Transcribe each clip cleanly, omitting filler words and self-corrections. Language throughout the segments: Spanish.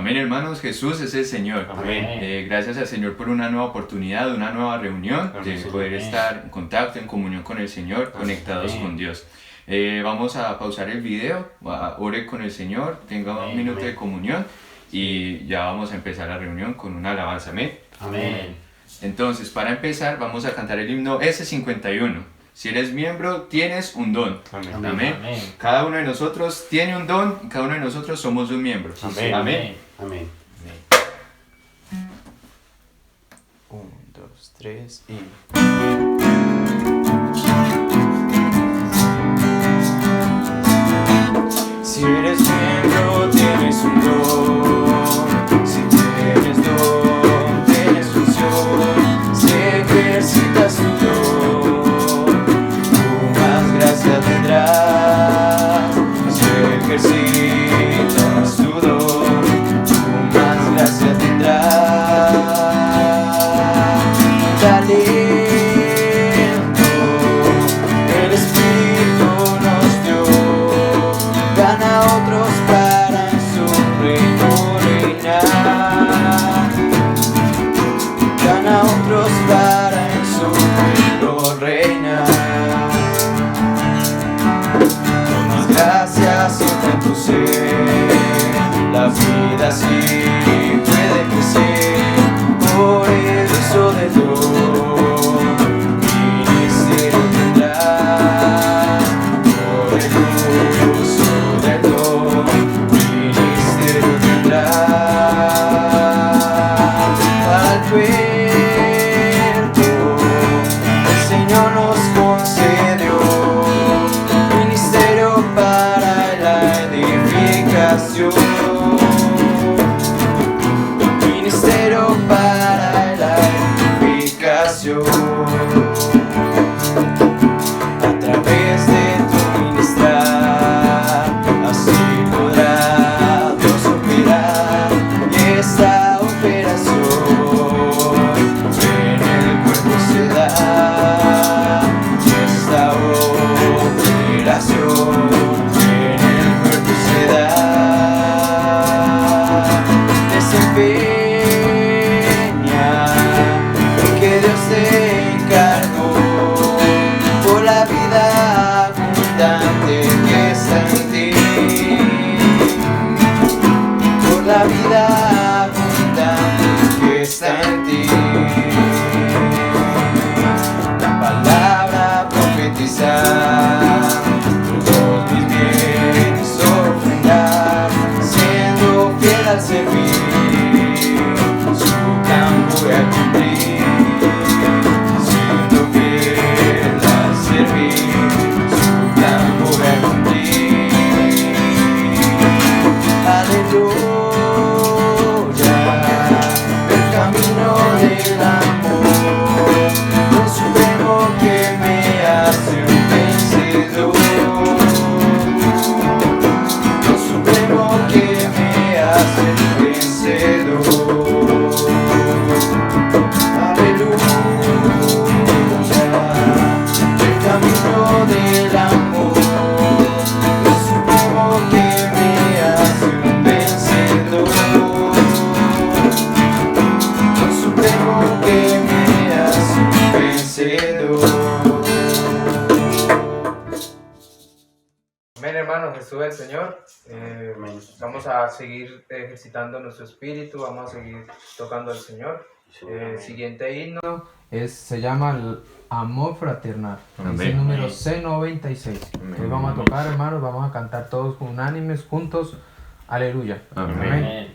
Amén, hermanos, Jesús es el Señor. Amén. Gracias al Señor por una nueva oportunidad, una nueva reunión, de poder estar en contacto, en comunión con el Señor, conectados con Dios. Vamos a pausar el video, ore con el Señor, tenga un minuto de comunión y ya vamos a empezar la reunión con una alabanza. Amén. Amén. Entonces, para empezar, vamos a cantar el himno S51. Si eres miembro, tienes un don. Amén. Amén. Amén. Cada uno de nosotros tiene un don y cada uno de nosotros somos un miembro. Amén. Amén. Amén. 1, 2, 3 y... Si eres miembro, tienes un don. Si tienes don, tienes función. Si ejercitas tu don, tú más gracia tendrás. Si ejercitas tu don, tú más gracia tendrás. Talento, el Espíritu nos dio. Gana a otros para en su reino reinar. Gana a otros para en su reino reinar. Con más gracia siempre en tu ser, la vida sí puede crecer. Por el uso de Dios, ministerio tendrá. Por el uso del don, ministerio tendrá. Al cuerpo el Señor nos concedió ministerio para la edificación. Ministerio para la edificación. A través de tu ministrar, así podrá Dios operar. Y esta operación en el cuerpo se da. Y esta operación en el cuerpo se da. Desempeña lo que Dios te encargó por la vida abundante que está en ti. Por la vida abundante que está en ti. La palabra profetizar, todos mis bienes ofrendar, siendo fiel al servir, su campo voy a cumplir. Siendo fiel al servir, su campo voy a cumplir. Aleluya, el camino del amor, el supremo que me hace un vencedor. El supremo que me hace un vencedor. Aleluya, el camino del amor, el supremo que me hace un vencedor. El supremo que me hace un vencedor. Amén, hermanos, Jesús es el Señor. Vamos a seguir ejercitando nuestro espíritu, vamos a seguir tocando al Señor. El siguiente himno se llama el Amor Fraternal. Amén. Es el número C96. Hoy vamos a tocar, hermanos, vamos a cantar todos unánimes, juntos. Aleluya. Amén. Amén.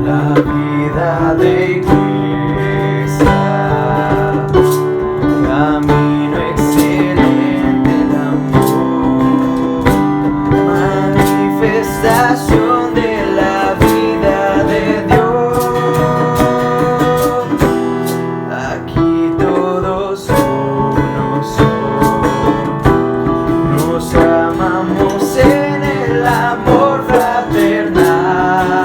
La vida de iglesia, camino excelente del amor, manifestación de la vida de Dios. Aquí todos uno son, nos amamos en el amor fraternal.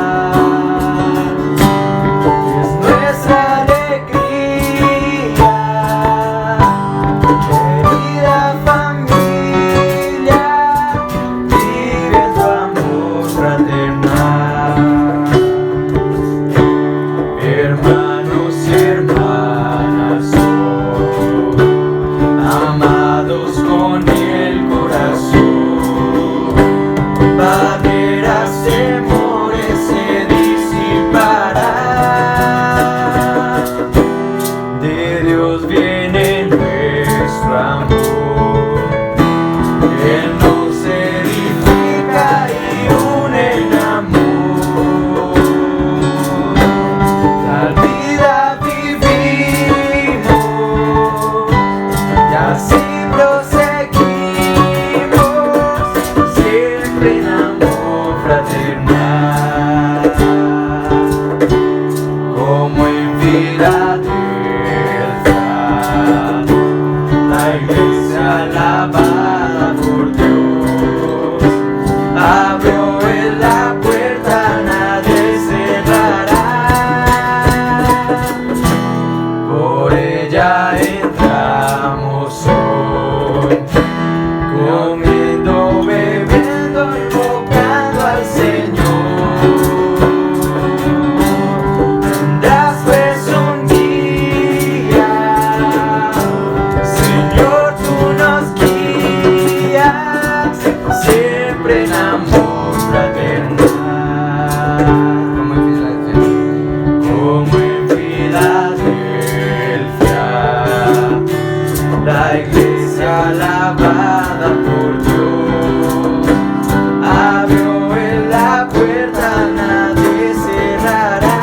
fraternal, como en Filadelfia, la iglesia alabada por Dios, abrió en la puerta, nadie cerrará, por ella entramos hoy, comiendo, bebiendo, invocando al Señor. Tendrás pues un día, Señor, tú nos guías, siempre en amor fraternal, como en Filadelfia, la iglesia alabada por Dios, abrió en la puerta, nadie cerrará,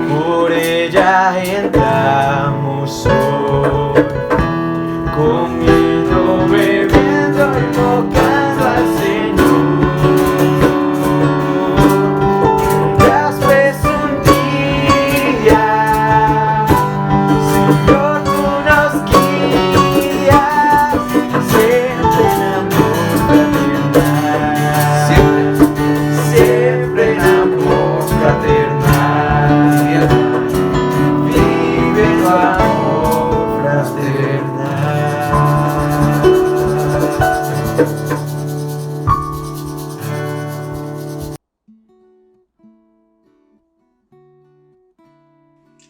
por ella entramos hoy, comiendo, bebiendo, invocando al Señor. Tendrás pues un día, Señor, tú nos guías, siempre en amor fraternal, siempre en amor fraternal, vive tu amor fraternal.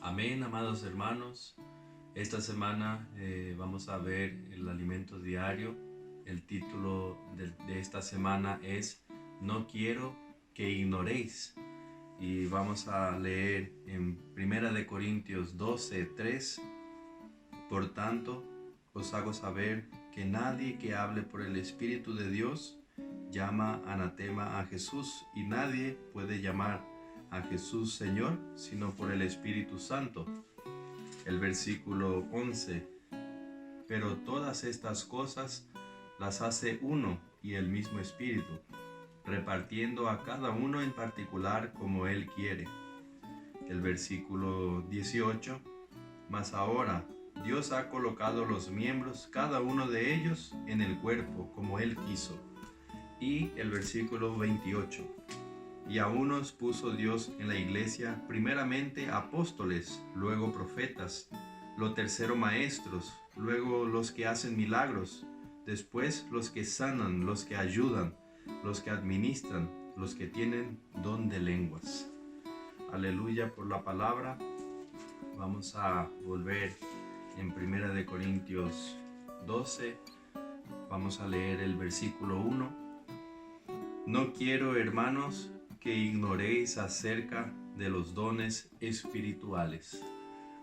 Amén, amados hermanos. Esta semana vamos a ver el alimento diario. El título de esta semana es No quiero que ignoréis. Y vamos a leer en 1 Corintios 12:3. Por tanto, os hago saber que nadie que hable por el Espíritu de Dios llama anatema a Jesús, y nadie puede llamar a Jesús Señor sino por el Espíritu Santo. El versículo 11. Pero todas estas cosas las hace uno y el mismo Espíritu, repartiendo a cada uno en particular como Él quiere. El versículo 18. Mas ahora Dios ha colocado los miembros, cada uno de ellos, en el cuerpo como Él quiso. Y el versículo 28. Y a unos puso Dios en la iglesia, primeramente apóstoles, luego profetas, lo tercero maestros, luego los que hacen milagros, después los que sanan, los que ayudan, los que administran, los que tienen don de lenguas. Aleluya por la palabra. Vamos a volver en 1 Corintios 12. Vamos a leer el versículo 1. No quiero, hermanos, que ignoréis acerca de los dones espirituales.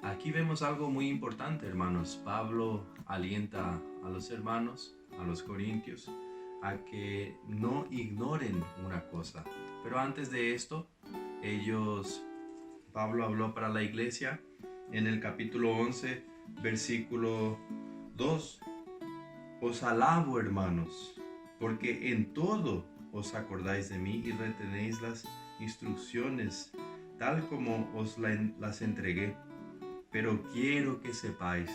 Aquí vemos algo muy importante, hermanos. Pablo alienta a los hermanos, a los corintios, a que no ignoren una cosa. Pero antes de esto, Pablo habló para la iglesia en el capítulo 11, versículo 2. Os alabo, hermanos, porque en todo os acordáis de mí y retenéis las instrucciones, tal como os las entregué. Pero quiero que sepáis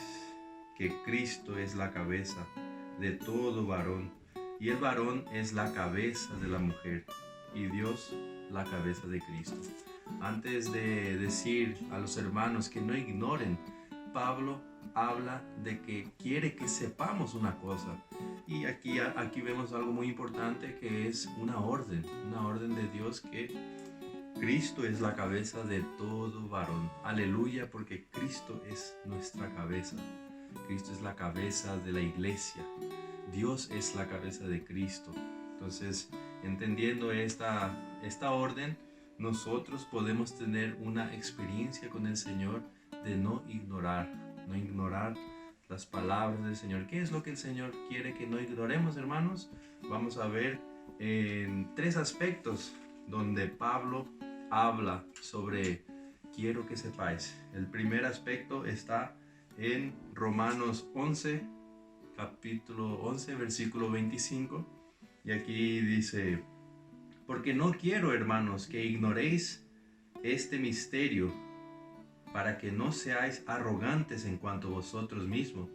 que Cristo es la cabeza de todo varón, y el varón es la cabeza de la mujer, y Dios la cabeza de Cristo. Antes de decir a los hermanos que no ignoren, Pablo habla de que quiere que sepamos una cosa. Y aquí vemos algo muy importante, que es una orden de Dios, que Cristo es la cabeza de todo varón. Aleluya, porque Cristo es nuestra cabeza. Cristo es la cabeza de la iglesia. Dios es la cabeza de Cristo. Entonces, entendiendo esta orden, nosotros podemos tener una experiencia con el Señor de no ignorar las palabras del Señor. ¿Qué es lo que el Señor quiere que no ignoremos, hermanos? Vamos a ver en 3 aspectos donde Pablo habla sobre quiero que sepáis. El primer aspecto está en Romanos 11, capítulo 11, versículo 25. Y aquí dice, porque no quiero, hermanos, que ignoréis este misterio, para que no seáis arrogantes en cuanto a vosotros mismos,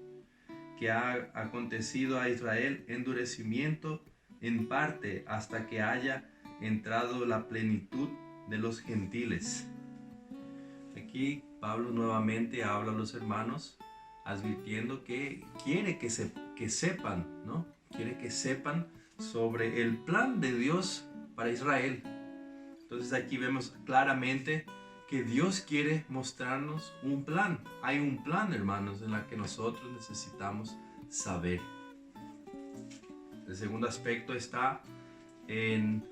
que ha acontecido a Israel endurecimiento en parte hasta que haya entrado la plenitud de los gentiles. Aquí Pablo nuevamente habla a los hermanos advirtiendo que quiere que sepan, ¿no? Quiere que sepan sobre el plan de Dios para Israel. Entonces aquí vemos claramente que Dios quiere mostrarnos un plan. Hay un plan, hermanos, en el que nosotros necesitamos saber. El segundo aspecto está en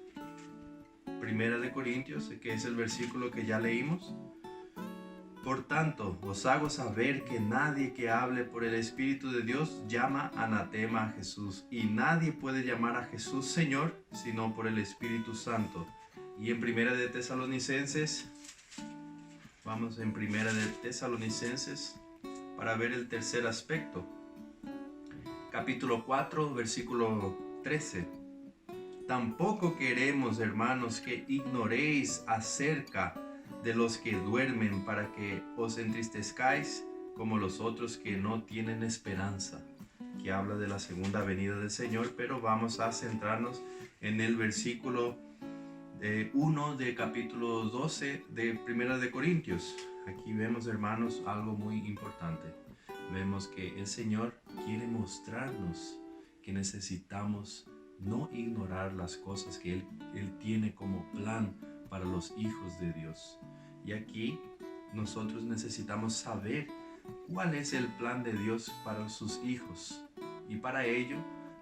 1 Corintios, que es el versículo que ya leímos. Por tanto, os hago saber que nadie que hable por el Espíritu de Dios llama anatema a Jesús, y nadie puede llamar a Jesús Señor sino por el Espíritu Santo. Y en 1 Tesalonicenses, vamos en 1 Tesalonicenses para ver el tercer aspecto. Capítulo 4, versículo 13. Tampoco queremos, hermanos, que ignoréis acerca de los que duermen, para que os entristezcáis como los otros que no tienen esperanza. Que habla de la segunda venida del Señor, pero vamos a centrarnos en el versículo 1 de capítulo 12 de 1 de Corintios. Aquí vemos, hermanos, algo muy importante. Vemos que el Señor quiere mostrarnos que necesitamos no ignorar las cosas que Él tiene como plan para los hijos de Dios. Y aquí nosotros necesitamos saber cuál es el plan de Dios para sus hijos. Y para ello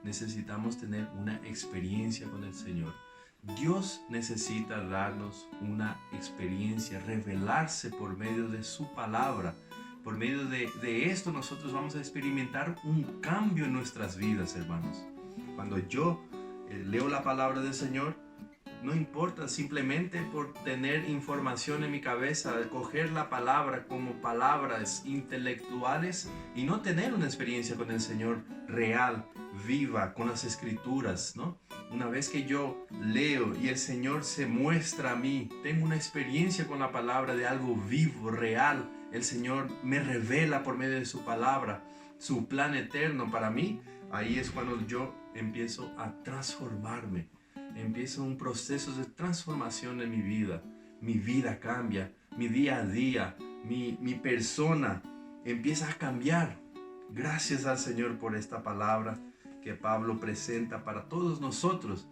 necesitamos tener una experiencia con el Señor. Dios necesita darnos una experiencia, revelarse por medio de su palabra. Por medio de esto nosotros vamos a experimentar un cambio en nuestras vidas, hermanos. Cuando yo leo la palabra del Señor, no importa simplemente por tener información en mi cabeza, coger la palabra como palabras intelectuales y no tener una experiencia con el Señor real, viva, con las escrituras, ¿no? Una vez que yo leo y el Señor se muestra a mí, tengo una experiencia con la palabra de algo vivo, real. El Señor me revela por medio de su palabra su plan eterno para mí. Ahí es cuando yo empiezo a transformarme. Empieza un proceso de transformación en mi vida. Mi vida cambia, mi día a día, mi persona empieza a cambiar. Gracias al Señor por esta palabra que Pablo presenta para todos nosotros,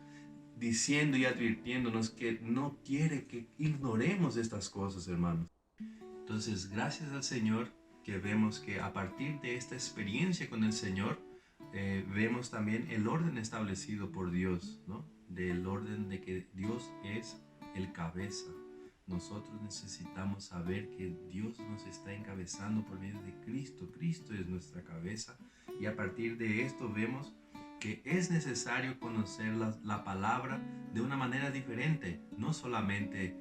diciendo y advirtiéndonos que no quiere que ignoremos estas cosas, hermanos. Entonces, gracias al Señor que vemos que a partir de esta experiencia con el Señor, vemos también el orden establecido por Dios, ¿no? Del orden de que Dios es el cabeza. Nosotros necesitamos saber que Dios nos está encabezando por medio de Cristo. Cristo es nuestra cabeza, y a partir de esto vemos que es necesario conocer la palabra de una manera diferente, no solamente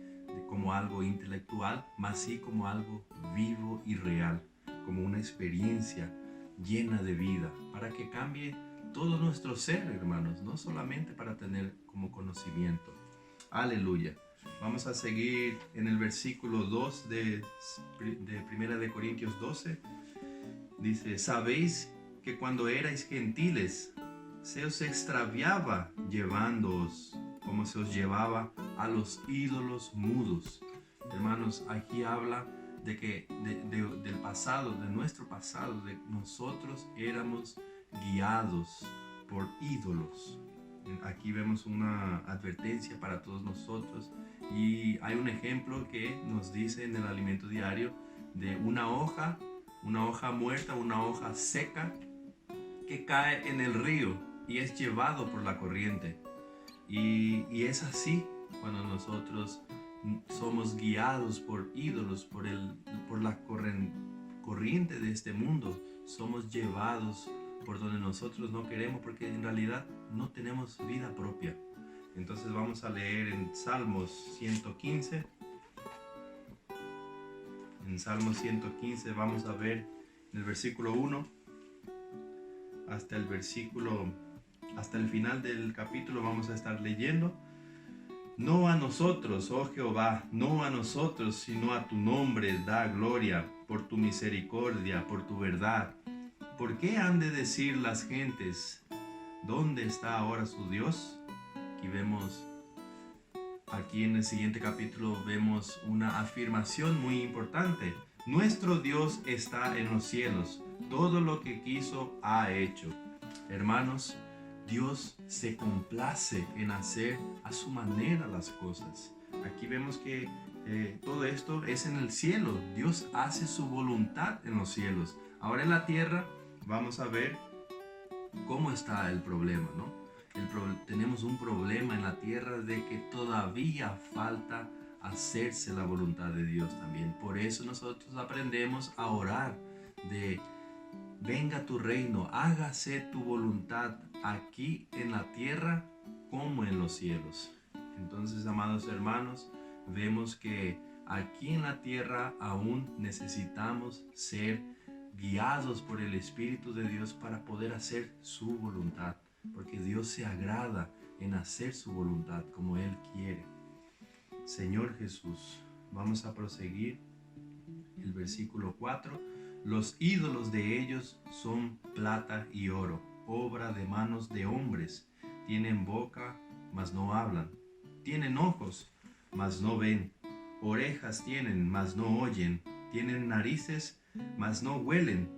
como algo intelectual, mas sí como algo vivo y real, como una experiencia llena de vida, para que cambie todo nuestro ser, hermanos, no solamente para tener como conocimiento. Aleluya. Vamos a seguir en el versículo 2 de 1 Corintios 12. Dice, sabéis que cuando erais gentiles, se os extraviaba llevándoos como se os llevaba a los ídolos mudos. Hermanos, aquí habla de que del pasado, de nuestro pasado, de nosotros éramos guiados por ídolos. Aquí vemos una advertencia para todos nosotros, y hay un ejemplo que nos dice en el alimento diario de una hoja muerta, una hoja seca que cae en el río y es llevado por la corriente. Y es así cuando nosotros somos guiados por ídolos, por la corriente de este mundo. Somos llevados por donde nosotros no queremos, porque en realidad no tenemos vida propia. Entonces vamos a leer en Salmos 115. En Salmos 115 vamos a ver en el versículo 1 hasta el versículo hasta el final del capítulo vamos a estar leyendo. No a nosotros, oh Jehová, no a nosotros, sino a tu nombre da gloria, por tu misericordia, por tu verdad. ¿Por qué han de decir las gentes, ¿dónde está ahora su Dios? Aquí en el siguiente capítulo vemos una afirmación muy importante. Nuestro Dios está en los cielos, todo lo que quiso ha hecho. Hermanos, Dios se complace en hacer a su manera las cosas. Aquí vemos que todo esto es en el cielo. Dios hace su voluntad en los cielos. Ahora en la tierra vamos a ver cómo está el problema, ¿no? Tenemos un problema en la tierra de que todavía falta hacerse la voluntad de Dios también. Por eso nosotros aprendemos a orar de: venga tu reino, hágase tu voluntad aquí en la tierra como en los cielos. Entonces, amados hermanos, vemos que aquí en la tierra aún necesitamos ser guiados por el Espíritu de Dios para poder hacer su voluntad, porque Dios se agrada en hacer su voluntad como Él quiere. Señor Jesús, vamos a proseguir el versículo 4. Los ídolos de ellos son plata y oro, obra de manos de hombres. Tienen boca, mas no hablan. Tienen ojos, mas no ven. Orejas tienen, mas no oyen. Tienen narices, mas no huelen.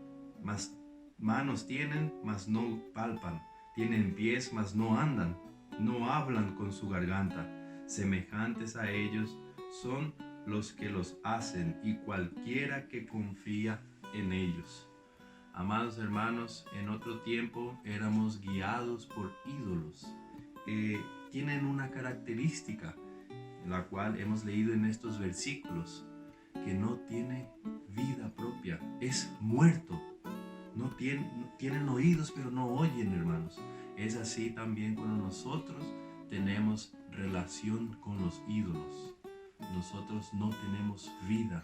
Manos tienen, mas no palpan. Tienen pies, mas no andan. No hablan con su garganta. Semejantes a ellos son los que los hacen, y cualquiera que confía en ellos. Amados hermanos, en otro tiempo éramos guiados por ídolos. Tienen una característica, la cual hemos leído en estos versículos, que no tiene vida propia, es muerto. No tienen oídos, pero no oyen, hermanos. Es así también cuando nosotros tenemos relación con los ídolos. Nosotros no tenemos vida.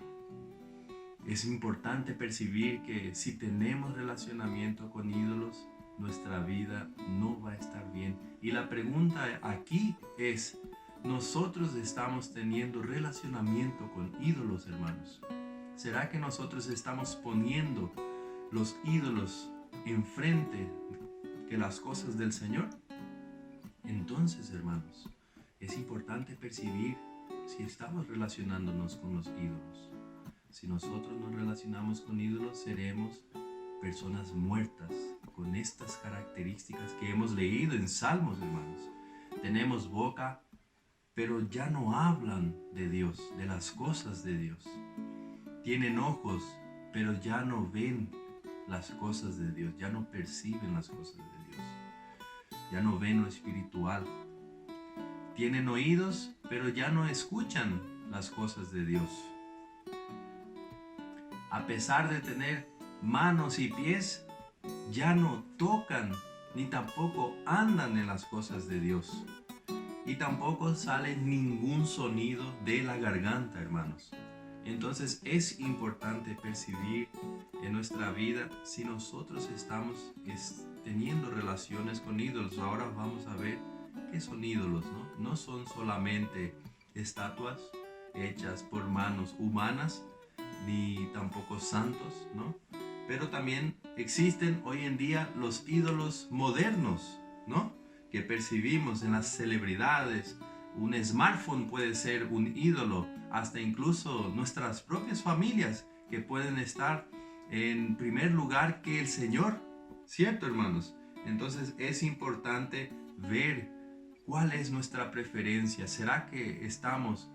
Es importante percibir que si tenemos relacionamiento con ídolos, nuestra vida no va a estar bien. Y la pregunta aquí es: ¿nosotros estamos teniendo relacionamiento con ídolos, hermanos? ¿Será que nosotros estamos poniendo los ídolos enfrente que las cosas del Señor? Entonces, hermanos, es importante percibir si estamos relacionándonos con los ídolos. Si nosotros nos relacionamos con ídolos, seremos personas muertas con estas características que hemos leído en Salmos, hermanos. Tenemos boca, pero ya no hablan de Dios, de las cosas de Dios. Tienen ojos, pero ya no ven las cosas de Dios, ya no perciben las cosas de Dios, ya no ven lo espiritual. Tienen oídos, pero ya no escuchan las cosas de Dios. A pesar de tener manos y pies, ya no tocan ni tampoco andan en las cosas de Dios. Y tampoco sale ningún sonido de la garganta, hermanos. Entonces es importante percibir en nuestra vida si nosotros estamos teniendo relaciones con ídolos. Ahora vamos a ver qué son ídolos, ¿no? No son solamente estatuas hechas por manos humanas, ni tampoco santos, ¿no? Pero también existen hoy en día los ídolos modernos, ¿no? Que percibimos en las celebridades. Un smartphone puede ser un ídolo, hasta incluso nuestras propias familias que pueden estar en primer lugar que el Señor, ¿cierto, hermanos? Entonces es importante ver cuál es nuestra preferencia. ¿Será que estamos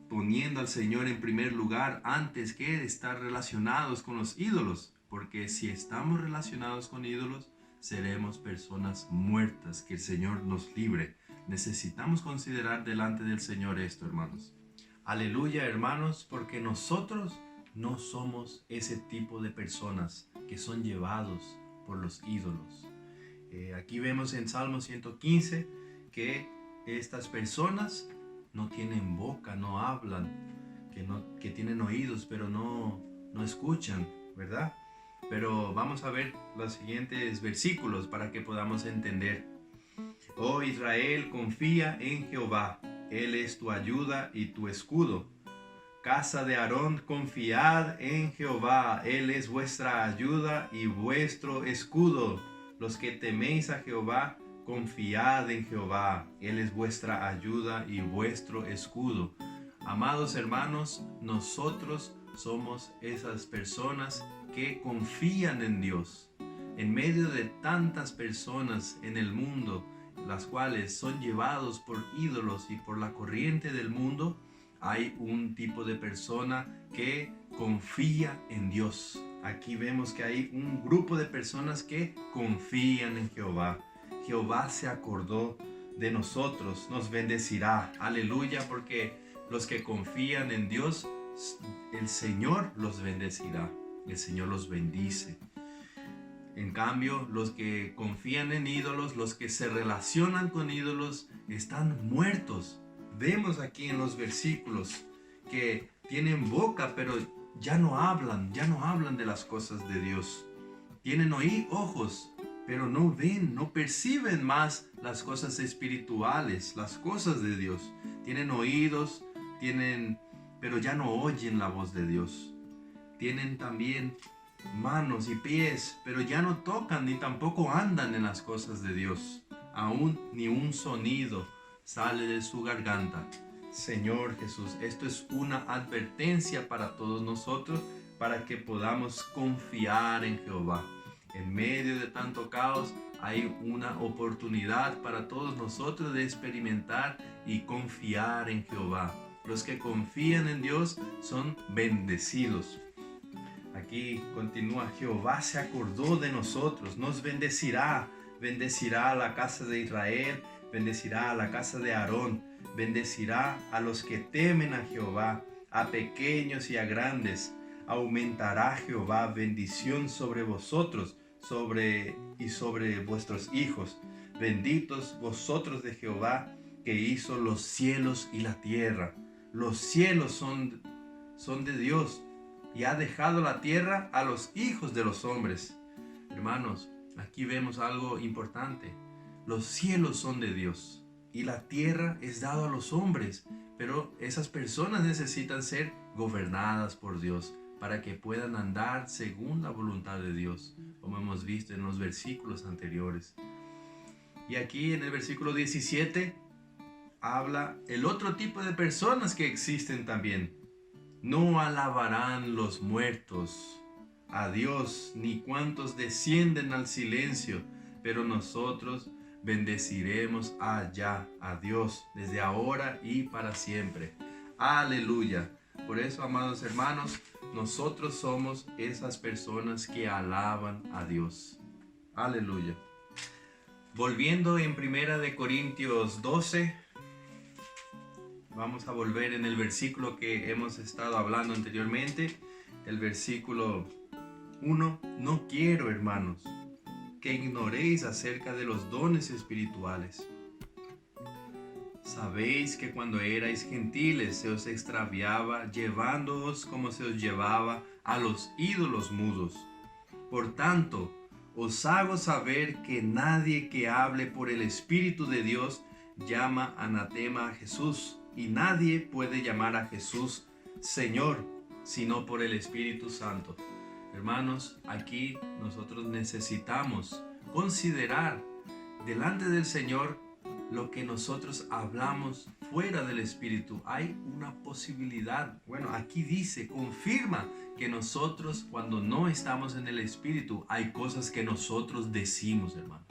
poniendo al Señor en primer lugar antes que estar relacionados con los ídolos? Porque si estamos relacionados con ídolos, seremos personas muertas, que el Señor nos libre. Necesitamos considerar delante del Señor esto, hermanos. Aleluya, hermanos, porque nosotros no somos ese tipo de personas que son llevados por los ídolos. Aquí vemos en Salmo 115 que estas personas no tienen boca, no hablan, que tienen oídos, pero no escuchan, ¿verdad? Pero vamos a ver los siguientes versículos para que podamos entender. Oh Israel, confía en Jehová. Él es tu ayuda y tu escudo. Casa de Aarón, confiad en Jehová. Él es vuestra ayuda y vuestro escudo. Los que teméis a Jehová, confiad en Jehová. Él es vuestra ayuda y vuestro escudo. Amados hermanos, nosotros somos esas personas que confían en Dios. En medio de tantas personas en el mundo, las cuales son llevados por ídolos y por la corriente del mundo, hay un tipo de persona que confía en Dios. Aquí vemos que hay un grupo de personas que confían en Jehová. Jehová se acordó de nosotros, nos bendecirá. Aleluya, porque los que confían en Dios, el Señor los bendecirá. El Señor los bendice. En cambio, los que confían en ídolos, los que se relacionan con ídolos, están muertos. Vemos aquí en los versículos que tienen boca, pero ya no hablan de las cosas de Dios. Tienen ojos, pero no ven, no perciben más las cosas espirituales, las cosas de Dios. Tienen oídos, pero ya no oyen la voz de Dios. Tienen también manos y pies, pero ya no tocan ni tampoco andan en las cosas de Dios. Aún ni un sonido sale de su garganta. Señor Jesús, esto es una advertencia para todos nosotros, para que podamos confiar en Jehová. En medio de tanto caos hay una oportunidad para todos nosotros de experimentar y confiar en Jehová. Los que confían en Dios son bendecidos. Aquí continúa: Jehová se acordó de nosotros, nos bendecirá. Bendecirá a la casa de Israel, bendecirá a la casa de Aarón, bendecirá a los que temen a Jehová, a pequeños y a grandes. Aumentará Jehová bendición sobre vosotros, sobre vuestros hijos. Benditos vosotros de Jehová, que hizo los cielos y la tierra. Los cielos son de Dios, y ha dejado la tierra a los hijos de los hombres. Hermanos, aquí vemos algo importante. Los cielos son de Dios y la tierra es dada a los hombres, pero esas personas necesitan ser gobernadas por Dios para que puedan andar según la voluntad de Dios, como hemos visto en los versículos anteriores. Y aquí en el versículo 17 habla el otro tipo de personas que existen también. No alabarán los muertos a Dios, ni cuantos descienden al silencio, pero nosotros bendeciremos allá a Dios desde ahora y para siempre. Aleluya. Por eso, amados hermanos, nosotros somos esas personas que alaban a Dios. Aleluya. Volviendo en 1 Corintios 12, vamos a volver en el versículo que hemos estado hablando anteriormente, el versículo 1. No quiero, hermanos, que ignoréis acerca de los dones espirituales. Sabéis que cuando erais gentiles se os extraviaba, llevándoos como se os llevaba a los ídolos mudos. Por tanto, os hago saber que nadie que hable por el Espíritu de Dios llama anatema a Jesús, y nadie puede llamar a Jesús Señor, sino por el Espíritu Santo. Hermanos, aquí nosotros necesitamos considerar delante del Señor lo que nosotros hablamos fuera del Espíritu. Hay una posibilidad. Bueno, aquí dice, confirma que nosotros cuando no estamos en el Espíritu, hay cosas que nosotros decimos, hermanos.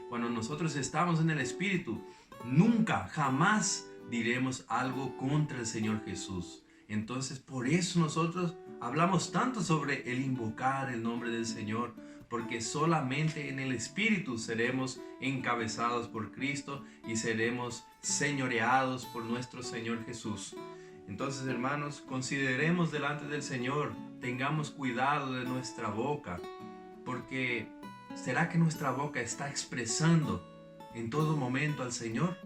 Cuando nosotros estamos en el Espíritu, nunca, jamás diremos algo contra el Señor Jesús. Entonces, por eso nosotros hablamos tanto sobre el invocar el nombre del Señor, porque solamente en el Espíritu seremos encabezados por Cristo y seremos señoreados por nuestro Señor Jesús. Entonces, hermanos, consideremos delante del Señor, tengamos cuidado de nuestra boca, porque ¿será que nuestra boca está expresando en todo momento al Señor?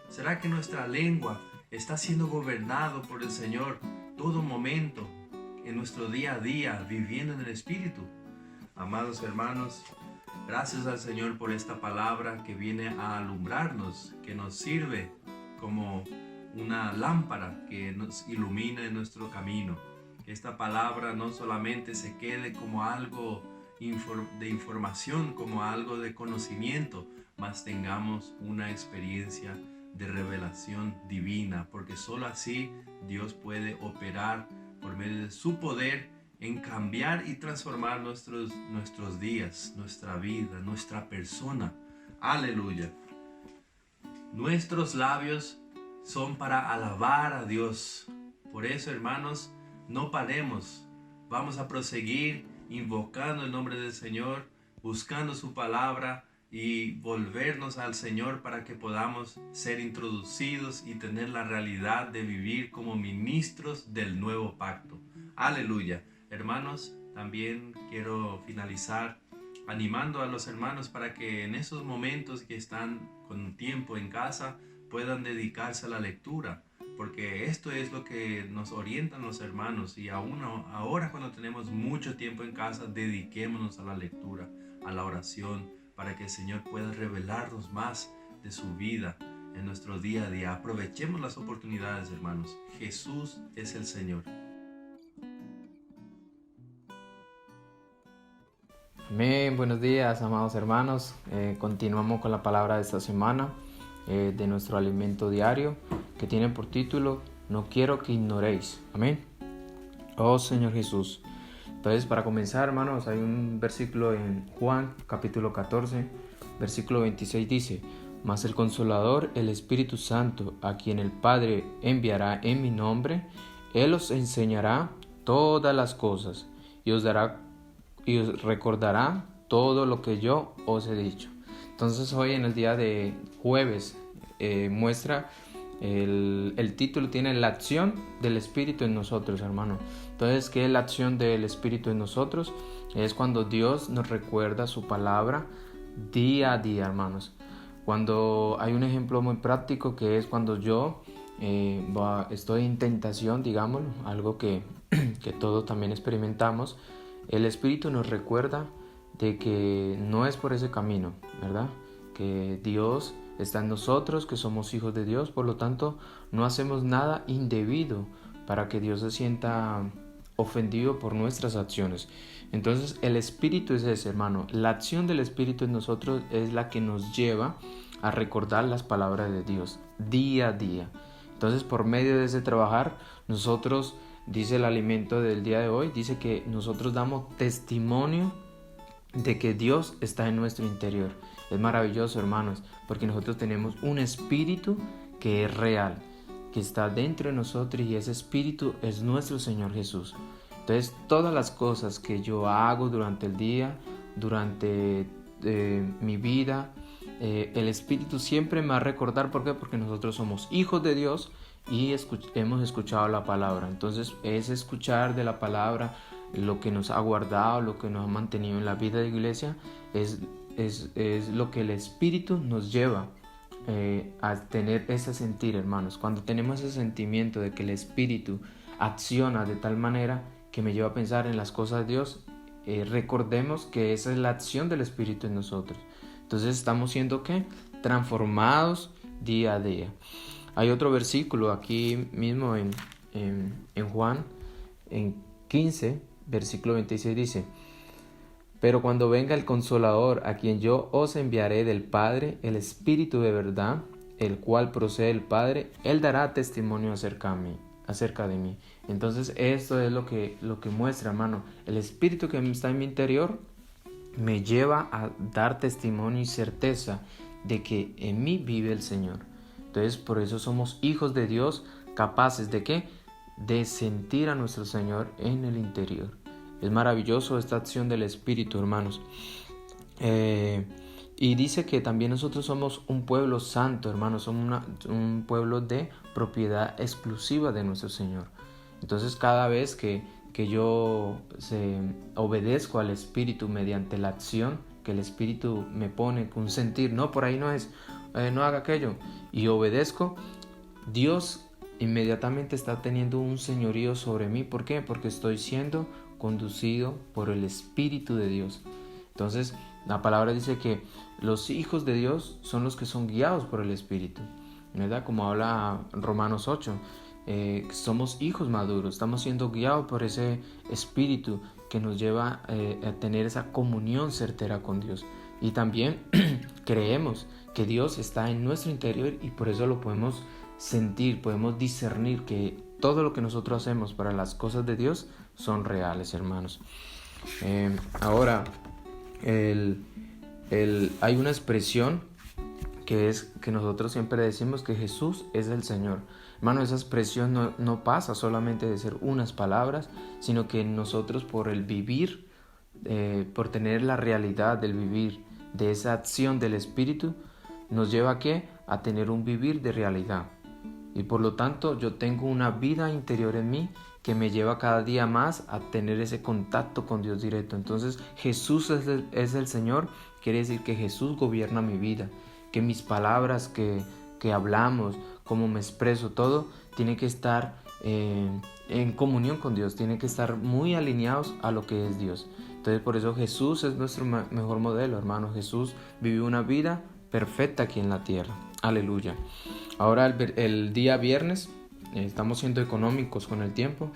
¿Será que nuestra lengua está siendo gobernado por el Señor todo momento en nuestro día a día, viviendo en el Espíritu? Amados hermanos, Gracias al Señor por esta palabra que viene a alumbrarnos, que nos sirve como una lámpara que nos ilumina en nuestro camino. Que esta palabra no solamente se quede como algo de información, como algo de conocimiento, mas tengamos una experiencia de revelación divina, porque solo así Dios puede operar por medio de su poder en cambiar y transformar nuestros días, nuestra vida, nuestra persona. Aleluya. Nuestros labios son para alabar a Dios. Por eso, hermanos, no paremos. Vamos a proseguir invocando el nombre del Señor, buscando su palabra y volvernos al Señor para que podamos ser introducidos y tener la realidad de vivir como ministros del nuevo pacto. Aleluya. Hermanos, también quiero finalizar animando a los hermanos para que en esos momentos que están con tiempo en casa puedan dedicarse a la lectura, porque esto es lo que nos orientan los hermanos, y aún ahora cuando tenemos mucho tiempo en casa, dediquémonos a la lectura, a la oración, para que el Señor pueda revelarnos más de su vida en nuestro día a día. Aprovechemos las oportunidades, hermanos. Jesús es el Señor. Amén, buenos días, amados hermanos. Continuamos con la palabra de esta semana, de nuestro alimento diario, que tiene por título: No quiero que ignoréis. Amén. Oh Señor Jesús. Entonces, para comenzar, hermanos, hay un versículo en Juan, capítulo 14, versículo 26, dice: Mas el Consolador, el Espíritu Santo, a quien el Padre enviará en mi nombre, Él os enseñará todas las cosas y os recordará todo lo que yo os he dicho. Entonces, hoy en el día de jueves muestra el título, tiene la acción del Espíritu en nosotros, hermano. Entonces, ¿qué es la acción del Espíritu en nosotros? Es cuando Dios nos recuerda su palabra día a día, hermanos. Cuando hay un ejemplo muy práctico, que es cuando yo estoy en tentación, digámoslo, algo que todos también experimentamos. El Espíritu nos recuerda de que no es por ese camino, ¿verdad? Que Dios está en nosotros, que somos hijos de Dios, por lo tanto no hacemos nada indebido para que Dios se sienta ofendido por nuestras acciones. Entonces el Espíritu es ese, hermano. La acción del Espíritu en nosotros es la que nos lleva a recordar las palabras de Dios día a día. Entonces, por medio de ese trabajar, nosotros, dice el alimento del día de hoy, dice que nosotros damos testimonio de que Dios está en nuestro interior. Es maravilloso, hermanos, porque nosotros tenemos un espíritu que es real, que está dentro de nosotros, y ese espíritu es nuestro Señor Jesús. Entonces, todas las cosas que yo hago durante el día, durante mi vida, el espíritu siempre me va a recordar. ¿Por qué? Porque nosotros somos hijos de Dios y hemos escuchado la palabra. Entonces, es escuchar de la palabra lo que nos ha guardado, lo que nos ha mantenido en la vida de iglesia, es lo que el Espíritu nos lleva a tener ese sentir, hermanos. Cuando tenemos ese sentimiento de que el Espíritu acciona de tal manera que me lleva a pensar en las cosas de Dios, recordemos que esa es la acción del Espíritu en nosotros. Entonces estamos siendo ¿qué? Transformados día a día. Hay otro versículo aquí mismo en Juan, en 15, versículo 26, dice: Pero cuando venga el Consolador, a quien yo os enviaré del Padre, el Espíritu de verdad, el cual procede del Padre, Él dará testimonio acerca de mí. Entonces esto es lo que muestra, hermano. El Espíritu que está en mi interior me lleva a dar testimonio y certeza de que en mí vive el Señor. Entonces, por eso somos hijos de Dios, capaces de ¿qué? De sentir a nuestro Señor en el interior. Es maravilloso esta acción del Espíritu, hermanos. Y dice que también nosotros somos un pueblo santo, hermanos. Somos un pueblo de propiedad exclusiva de nuestro Señor. Entonces, cada vez que yo obedezco al Espíritu mediante la acción que el Espíritu me pone, con sentir, no, por ahí no es, no haga aquello, y obedezco, Dios inmediatamente está teniendo un señorío sobre mí. ¿Por qué? Porque estoy siendo conducido por el Espíritu de Dios. Entonces, La palabra dice que los hijos de Dios son los que son guiados por el Espíritu, ¿verdad? Como habla Romanos 8, somos hijos maduros, estamos siendo guiados por ese Espíritu que nos lleva a tener esa comunión certera con Dios. Y también creemos que Dios está en nuestro interior y por eso lo podemos sentir, podemos discernir que todo lo que nosotros hacemos para las cosas de Dios son reales, hermanos. Ahora, hay una expresión que es que nosotros siempre decimos que Jesús es el Señor. Hermano, esa expresión no pasa solamente de ser unas palabras, sino que nosotros por el vivir, por tener la realidad del vivir, de esa acción del Espíritu, nos lleva ¿a qué? A tener un vivir de realidad. Y por lo tanto yo tengo una vida interior en mí que me lleva cada día más a tener ese contacto con Dios directo. Entonces Jesús es el Señor, quiere decir que Jesús gobierna mi vida, que mis palabras que hablamos, cómo me expreso, todo tiene que estar en comunión con Dios, tiene que estar muy alineados a lo que es Dios. Entonces por eso Jesús es nuestro mejor modelo, hermano. Jesús vivió una vida perfecta aquí en la tierra. Aleluya. Ahora el día viernes, estamos siendo económicos con el tiempo,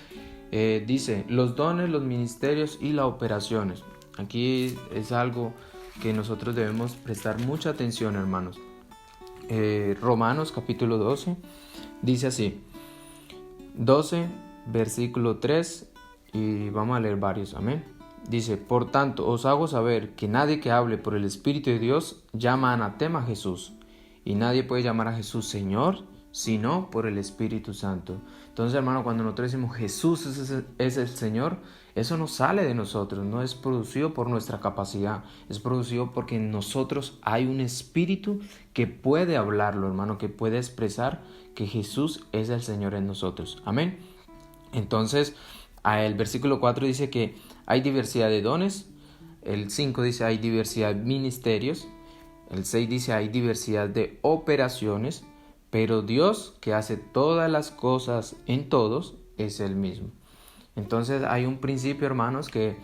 dice los dones, los ministerios y las operaciones. Aquí es algo que nosotros debemos prestar mucha atención, hermanos. Romanos capítulo 12 dice así, 12 versículo 3, y vamos a leer varios, amén. Dice, por tanto os hago saber que nadie que hable por el Espíritu de Dios llama anatema a Jesús, y nadie puede llamar a Jesús Señor sino por el Espíritu Santo. Entonces, hermano, cuando nosotros decimos Jesús es el Señor, eso no sale de nosotros, no es producido por nuestra capacidad, es producido porque en nosotros hay un espíritu que puede hablarlo, hermano, que puede expresar que Jesús es el Señor en nosotros. Amén. Entonces, el versículo 4 dice que hay diversidad de dones, el 5 dice hay diversidad de ministerios, el 6 dice hay diversidad de operaciones, pero Dios que hace todas las cosas en todos es el mismo. Entonces hay un principio, hermanos, que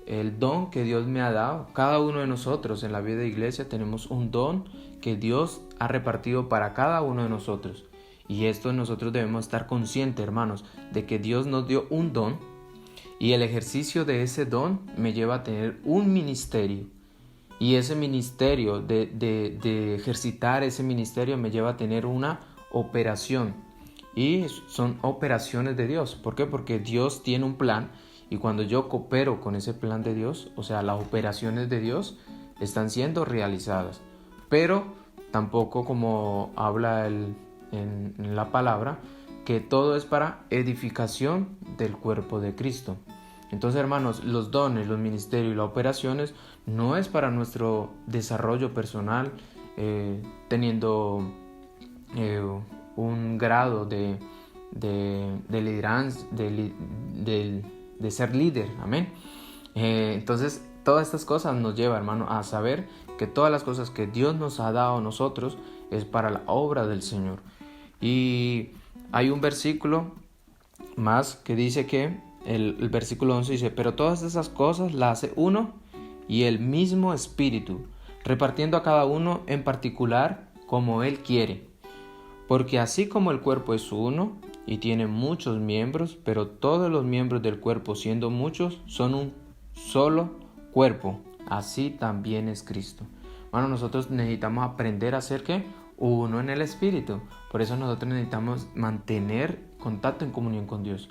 el don que Dios me ha dado, cada uno de nosotros en la vida de iglesia tenemos un don que Dios ha repartido para cada uno de nosotros. Y esto nosotros debemos estar conscientes, hermanos, de que Dios nos dio un don y el ejercicio de ese don me lleva a tener un ministerio. Y ese ministerio, de ejercitar ese ministerio me lleva a tener una operación. Y son operaciones de Dios. ¿Por qué? Porque Dios tiene un plan y cuando yo coopero con ese plan de Dios, o sea, las operaciones de Dios están siendo realizadas. Pero tampoco, como habla en la palabra, que todo es para edificación del cuerpo de Cristo. Entonces, hermanos, los dones, los ministerios y las operaciones no es para nuestro desarrollo personal, teniendo un grado de liderazgo, de ser líder, amén. Entonces, todas estas cosas nos llevan, hermano, a saber que todas las cosas que Dios nos ha dado a nosotros es para la obra del Señor. Y hay un versículo más que dice que el versículo 11 dice, pero todas esas cosas las hace uno y el mismo Espíritu, repartiendo a cada uno en particular como Él quiere. Porque así como el cuerpo es uno y tiene muchos miembros, pero todos los miembros del cuerpo, siendo muchos, son un solo cuerpo, así también es Cristo. Bueno, nosotros necesitamos aprender a ser ¿qué? Uno en el Espíritu. Por eso nosotros necesitamos mantener contacto en comunión con Dios.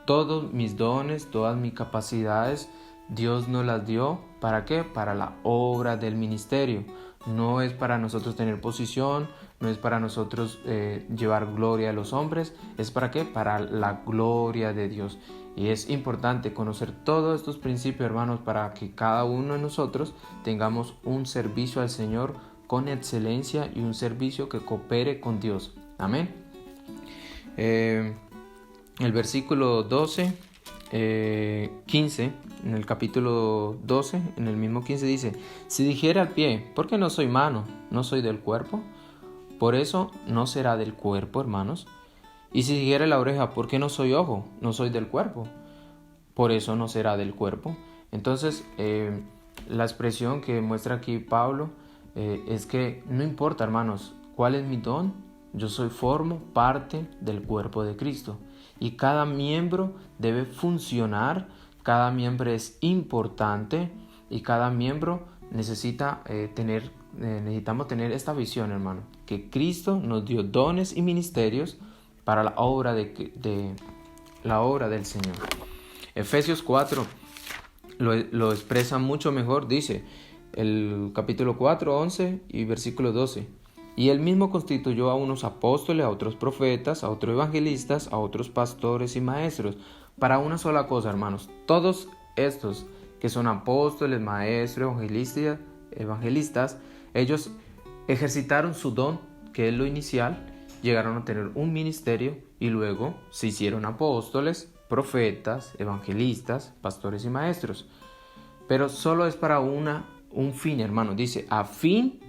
Todos mis dones, todas mis capacidades, Dios nos las dio, ¿para qué? Para la obra del ministerio. No es para nosotros tener posición, no es para nosotros llevar gloria a los hombres, es para qué? Para la gloria de Dios. Y es importante conocer todos estos principios, hermanos, para que cada uno de nosotros tengamos un servicio al Señor con excelencia y un servicio que coopere con Dios. Amén. El versículo 12, 15, en el capítulo 12, en el mismo 15 dice, si dijera al pie, ¿por qué no soy mano? ¿No soy del cuerpo? Por eso no será del cuerpo, hermanos. Y si dijera la oreja, ¿por qué no soy ojo? No soy del cuerpo. Por eso no será del cuerpo. Entonces, la expresión que muestra aquí Pablo es que no importa, hermanos, cuál es mi don, yo formo parte del cuerpo de Cristo. Y cada miembro debe funcionar, cada miembro es importante y cada miembro necesitamos tener esta visión, hermano, que Cristo nos dio dones y ministerios para la obra del Señor. Efesios 4 lo expresa mucho mejor, dice el capítulo 4, 11 y versículo 12. Y él mismo constituyó a unos apóstoles, a otros profetas, a otros evangelistas, a otros pastores y maestros, para una sola cosa, hermanos. Todos estos que son apóstoles, maestros, evangelistas, ellos ejercitaron su don, que es lo inicial, llegaron a tener un ministerio y luego se hicieron apóstoles, profetas, evangelistas, pastores y maestros. Pero solo es para un fin, hermano. Dice, a fin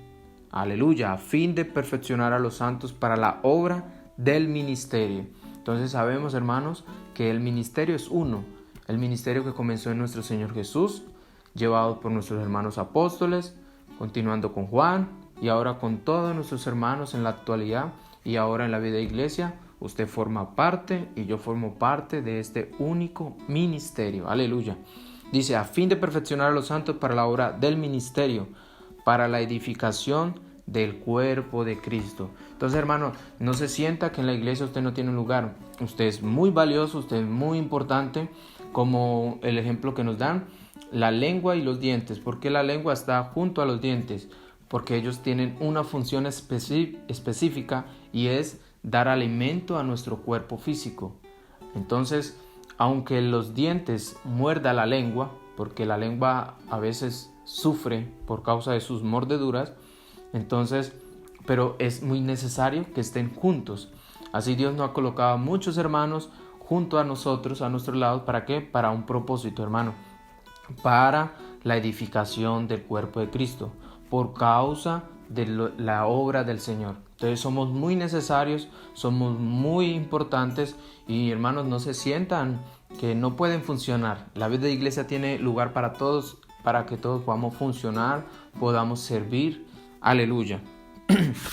de perfeccionar a los santos para la obra del ministerio. Entonces sabemos, hermanos, que el ministerio es uno. El ministerio que comenzó en nuestro Señor Jesús, llevado por nuestros hermanos apóstoles, continuando con Juan y ahora con todos nuestros hermanos en la actualidad y ahora en la vida de iglesia. Usted forma parte y yo formo parte de este único ministerio. Aleluya. Dice, a fin de perfeccionar a los santos para la obra del ministerio, para la edificación del cuerpo de Cristo. Entonces, hermano, no se sienta que en la iglesia usted no tiene un lugar. Usted es muy valioso, usted es muy importante, como el ejemplo que nos dan, la lengua y los dientes. ¿Por qué la lengua está junto a los dientes? Porque ellos tienen una función específica y es dar alimento a nuestro cuerpo físico. Entonces, aunque los dientes muerda la lengua, porque la lengua a veces sufre por causa de sus mordeduras, entonces, pero es muy necesario que estén juntos. Así Dios nos ha colocado a muchos hermanos junto a nosotros, a nuestro lado. ¿Para qué? Para un propósito, hermano. Para la edificación del cuerpo de Cristo, por causa de la obra del Señor. Entonces somos muy necesarios, somos muy importantes y, hermanos, no se sientan que no pueden funcionar. La vida de iglesia tiene lugar para todos, para que todos podamos funcionar, podamos servir. Aleluya.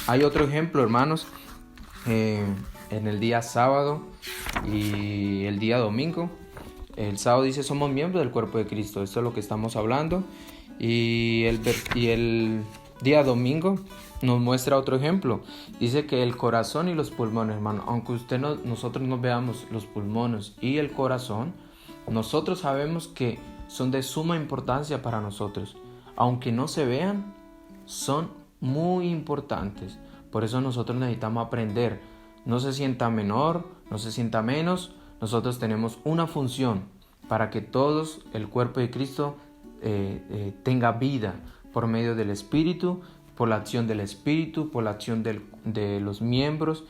Hay otro ejemplo, hermanos, en el día sábado y el día domingo. El sábado dice, somos miembros del cuerpo de Cristo. Esto es lo que estamos hablando. Y el día domingo nos muestra otro ejemplo. Dice que el corazón y los pulmones, hermano, aunque nosotros no veamos los pulmones y el corazón, nosotros sabemos que son de suma importancia para nosotros. Aunque no se vean, son muy importantes. Por eso nosotros necesitamos aprender. No se sienta menor, no se sienta menos. Nosotros tenemos una función para que todos, el cuerpo de Cristo, tenga vida por medio del Espíritu, por la acción del Espíritu, por la acción de los miembros,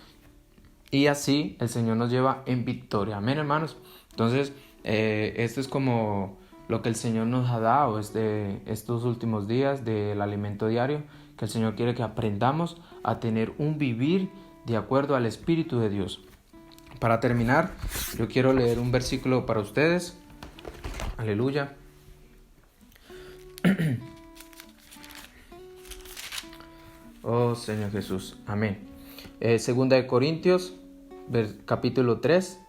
y así el Señor nos lleva en victoria. Amén, hermanos. Entonces, esto es como lo que el Señor nos ha dado estos últimos días del alimento diario, que el Señor quiere que aprendamos a tener un vivir de acuerdo al Espíritu de Dios. Para terminar, yo quiero leer un versículo para ustedes. Aleluya. Oh Señor Jesús, amén. Segunda de Corintios, capítulo 3,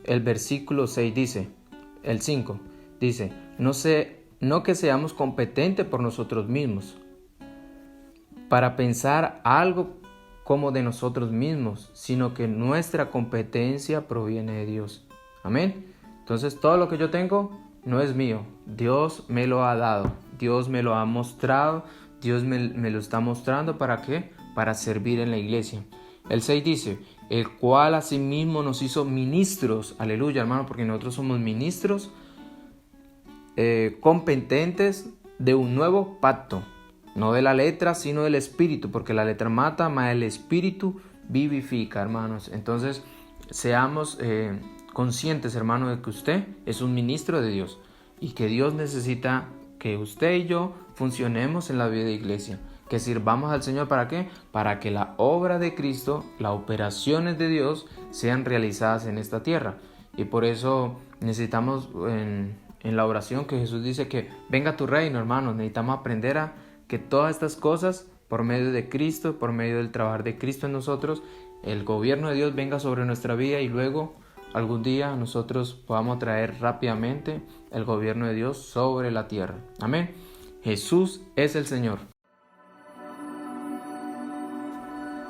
el versículo 6 dice, el 5 dice, no que seamos competentes por nosotros mismos, para pensar algo como de nosotros mismos, sino que nuestra competencia proviene de Dios. Amén. Entonces todo lo que yo tengo no es mío, Dios me lo ha dado, Dios me lo ha mostrado, Dios me lo está mostrando. ¿Para qué? Para servir en la iglesia. El 6 dice, el cual asimismo nos hizo ministros, aleluya, hermano, porque nosotros somos ministros competentes de un nuevo pacto, no de la letra, sino del Espíritu, porque la letra mata, mas el Espíritu vivifica, hermanos. Entonces, seamos conscientes, hermano, de que usted es un ministro de Dios y que Dios necesita que usted y yo funcionemos en la vida de iglesia, que sirvamos al Señor. ¿Para qué? Para que la obra de Cristo, las operaciones de Dios sean realizadas en esta tierra. Y por eso necesitamos en en la oración que Jesús dice que venga tu reino, hermanos. Necesitamos aprender a que todas estas cosas, por medio de Cristo, por medio del trabajar de Cristo en nosotros, el gobierno de Dios venga sobre nuestra vida y luego algún día nosotros podamos traer rápidamente el gobierno de Dios sobre la tierra. Amén. Jesús es el Señor.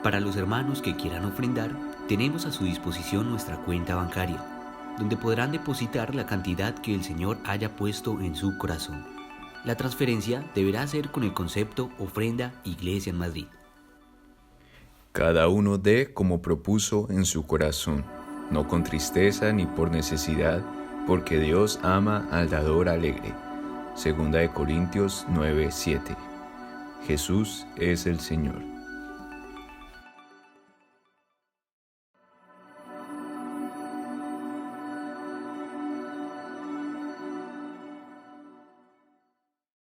Para los hermanos que quieran ofrendar, tenemos a su disposición nuestra cuenta bancaria, donde podrán depositar la cantidad que el Señor haya puesto en su corazón. La transferencia deberá ser con el concepto Ofrenda Iglesia en Madrid. Cada uno dé como propuso en su corazón, no con tristeza ni por necesidad, porque Dios ama al dador alegre. 2 Corintios 9:7. Jesús es el Señor.